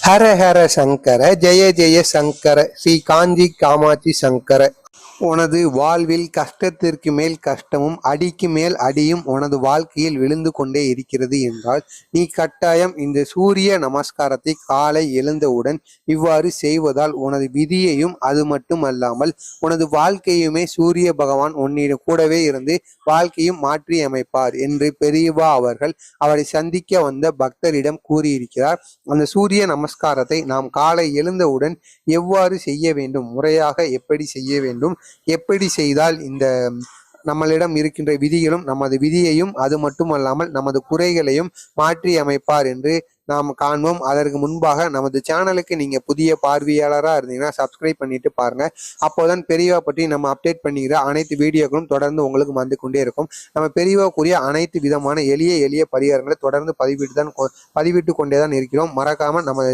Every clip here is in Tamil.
ஹர ஹர சங்கர ஜெய ஜெய சங்கர ஸ்ரீ காஞ்சி காமாட்சி சங்கர. உனது வாழ்வில் கஷ்டத்திற்கு மேல் கஷ்டமும் அடிக்கு மேல் அடியும் உனது வாழ்க்கையில் விழுந்து கொண்டே இருக்கிறது என்றால் நீ கட்டாயம் இந்த சூரிய நமஸ்காரத்தை காலை எழுந்தவுடன் இவ்வாறு செய்வதால் உனது விதியையும் அது மட்டும் அல்லாமல் உனது வாழ்க்கையுமே சூரிய பகவான் உன்னிடம் கூடவே இருந்து வாழ்க்கையும் மாற்றி அமைப்பார் என்று பெரியவா அவர்கள் அவரை சந்திக்க வந்த பக்தரிடம் கூறியிருக்கிறார். அந்த சூரிய நமஸ்காரத்தை நாம் காலை எழுந்தவுடன் எவ்வாறு செய்ய வேண்டும், முறையாக எப்படி செய்ய வேண்டும், எப்படி செய்தால் இந்த நம்மளிடம் இருக்கின்ற விதிகளும் நமது விதியையும் அது மட்டுமல்லாமல் நமது குறைகளையும் மாற்றி அமைப்பார் என்று நாம் காண்போம். அதற்கு முன்பாக நமது சேனலுக்கு நீங்க புதிய பார்வையாளராக இருந்தீங்கன்னா சப்ஸ்கிரைப் பண்ணிட்டு பாருங்க. அப்போதான் பெரியவா பற்றி நம்ம அப்டேட் பண்ணிக்கிற அனைத்து வீடியோக்களும் தொடர்ந்து உங்களுக்கு வந்து கொண்டே இருக்கும். நம்ம பெரியவா கூறிய அனைத்து விதமான எளிய பரிகாரங்களை தொடர்ந்து பதிவிட்டு கொண்டே தான் இருக்கிறோம். மறக்காம நம்ம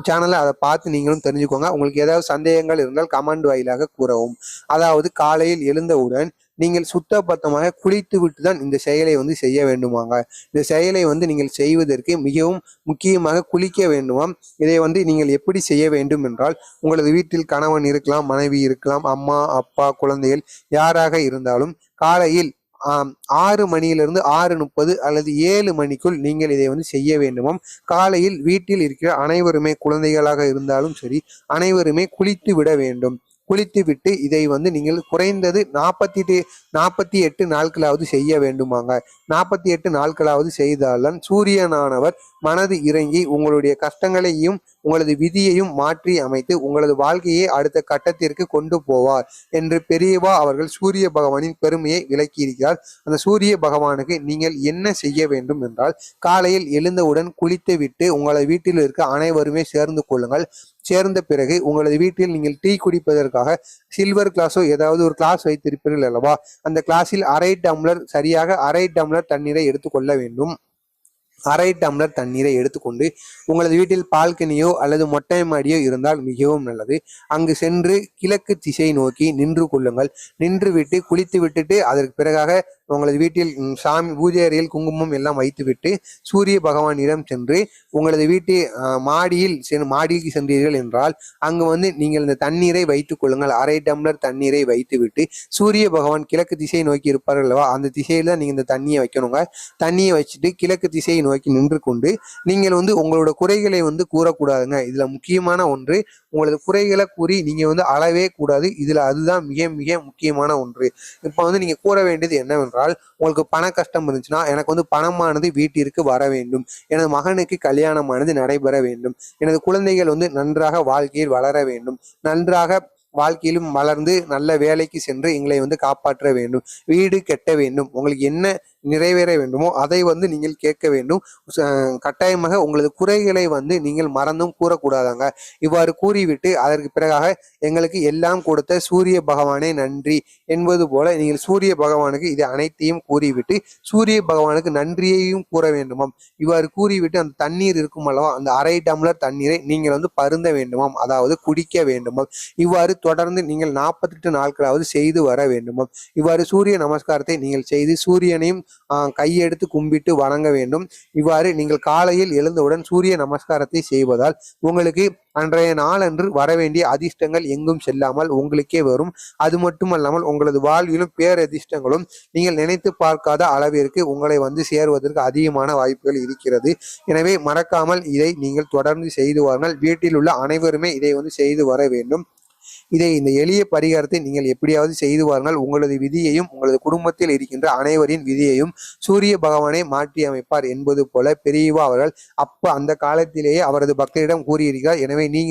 சேனலை அதை பார்த்து நீங்களும் தெரிஞ்சுக்கோங்க. உங்களுக்கு ஏதாவது சந்தேகங்கள் இருந்தால் கமெண்ட் வாயிலாக கூறவும். அதாவது காலையில் எழுந்தவுடன் நீங்கள் சுத்தபத்தமாக குளித்து விட்டு தான் இந்த செயலை செய்ய வேண்டுமாங்க. இந்த செயலை நீங்கள் செய்வதற்கு மிகவும் முக்கியமாக குளிக்க வேண்டுமாம். இதை நீங்கள் எப்படி செய்ய வேண்டும் என்றால், உங்களது வீட்டில் கணவன் இருக்கலாம், மனைவி இருக்கலாம், அம்மா அப்பா குழந்தைகள் யாராக இருந்தாலும் காலையில் 6 மணியிலிருந்து 6:30 அல்லது 7 மணிக்குள் நீங்கள் இதை செய்ய வேண்டுமாம். காலையில் வீட்டில் இருக்கிற அனைவருமே, குழந்தைகளாக இருந்தாலும் சரி, அனைவருமே குளித்து விட வேண்டும். குளித்து விட்டு இதை நீங்கள் குறைந்தது 48 நாட்களாவது செய்ய வேண்டுமாங்க. 48 நாட்களாவது செய்தால்தான் சூரியனானவர் மனது இறங்கி உங்களுடைய கஷ்டங்களையும் உங்களது விதியையும் மாற்றி அமைத்து உங்களது வாழ்க்கையை அடுத்த கட்டத்திற்கு கொண்டு போவார் என்று பெரியவா அவர்கள் சூரிய பகவானின் பெருமையை விளக்கியிருக்கிறார். அந்த சூரிய பகவானுக்கு நீங்கள் என்ன செய்ய வேண்டும் என்றால், காலையில் எழுந்தவுடன் குளித்து விட்டு உங்களது வீட்டில் இருக்க அனைவருமே சேர்ந்து கொள்ளுங்கள். சேர்ந்த பிறகு உங்களது வீட்டில் நீங்கள் டீ குடிப்பதற்காக சில்வர் கிளாஸோ ஏதாவது ஒரு கிளாஸ் வைத்திருப்பீர்கள் அல்லவா, அந்த கிளாஸில் சரியாக அரை டம்ளர் தண்ணீரை எடுத்துக்கொள்ள வேண்டும். அரை டம்ளர் தண்ணீரை எடுத்துக்கொண்டு உங்களது வீட்டில் பால்கனியோ அல்லது மொட்டை மாடியோ இருந்தால் மிகவும் நல்லது. அங்கு சென்று கிழக்கு திசை நோக்கி நின்று கொள்ளுங்கள். நின்று விட்டு குளித்து விட்டுட்டு அதற்கு பிறகாக உங்களது வீட்டில் சாமி பூஜை அறையில் குங்குமம் எல்லாம் வைத்துவிட்டு சூரிய பகவானிடம் சென்று உங்களது வீட்டு மாடிக்கு சென்றீர்கள் என்றால் அங்கு நீங்கள் இந்த தண்ணீரை வைத்துக் கொள்ளுங்கள். அரை டம்ளர் தண்ணீரை வைத்துவிட்டு சூரிய பகவான் கிழக்கு திசை நோக்கி இருப்பார்கள் அல்லவா, அந்த திசையில தான் நீங்க இந்த தண்ணியை வைக்கணுங்க. தண்ணியை வச்சுட்டு கிழக்கு திசையை நோக்கி நின்று கொண்டு நீங்கள் உங்களோட குறைகளை கூறக்கூடாதுங்க. இதுல முக்கியமான ஒன்று, உங்களது குறைகளை கூறி நீங்க அளவே கூடாது. இதுல அதுதான் மிக மிக முக்கியமான ஒன்று. இப்ப நீங்க கூற வேண்டியது என்னவென்றால், உங்களுக்கு பண கஷ்டம் இருந்துச்சுன்னா, எனக்கு பணமானது வீட்டிற்கு வர வேண்டும், எனது மகனுக்கு கல்யாணமானது நடைபெற வேண்டும், எனது குழந்தைகள் நன்றாக வாழ்க்கையில் வளர வேண்டும், நன்றாக வாழ்க்கையிலும் வளர்ந்து நல்ல வேலைக்கு சென்று எங்களை காப்பாற்ற வேண்டும், வீடு கட்ட வேண்டும், உங்களுக்கு என்ன நிறைவேற வேண்டுமோ அதை நீங்கள் கேட்க வேண்டும். கட்டாயமாக உங்களது குறைகளை நீங்கள் மறந்தும் கூறக்கூடாதாங்க. இவ்வாறு கூறிவிட்டு அதற்கு பிறகாக எங்களுக்கு எல்லாம் கொடுத்த சூரிய பகவானே நன்றி என்பது போல நீங்கள் சூரிய பகவானுக்கு இதை அனைத்தையும் கூறிவிட்டு சூரிய பகவானுக்கு நன்றியையும் கூற வேண்டுமாம். இவ்வாறு கூறிவிட்டு அந்த தண்ணீர் இருக்கும் அல்லவா, அந்த அரை டம்ளர் தண்ணீரை நீங்கள் பருந்த வேண்டுமாம், அதாவது குடிக்க வேண்டுமாம். இவ்வாறு தொடர்ந்து நீங்கள் 48 நாட்களாவது செய்து வர வேண்டுமாம். இவ்வாறு சூரிய நமஸ்காரத்தை நீங்கள் செய்து சூரியனையும் கையெடுத்து கும்பிட்டு வணங்க வேண்டும். இவ்வாறு நீங்கள் காலையில் எழுந்தவுடன் சூரிய நமஸ்காரத்தை செய்வதால் உங்களுக்கு அன்றைய நாளன்று வரவேண்டிய அதிர்ஷ்டங்கள் எங்கும் செல்லாமல் உங்களுக்கே வரும். அது மட்டுமல்லாமல் உங்களது வாழ்விலும் பேரதிர்ஷ்டங்களும் நீங்கள் நினைத்து பார்க்காத அளவிற்கு உங்களை சேர்வதற்கு அதிகமான வாய்ப்புகள் இருக்கிறது. எனவே மறக்காமல் இதை நீங்கள் தொடர்ந்து செய்து வாருங்கள். வீட்டில் உள்ள அனைவருமே இதை செய்து வர வேண்டும். இந்த எளிய பரிகாரத்தை நீங்கள் எப்படியாவது செய்து வாருங்கள். உங்களது விதியையும் உங்களது குடும்பத்தில் இருக்கின்ற அனைவரின் விதியையும் சூரிய பகவானை மாற்றி அமைப்பார் என்பது போல பெரியவா அவர்கள் அந்த காலத்திலேயே அவரது பக்தரிடம் கூறியிருக்கிறார். எனவே நீங்கள்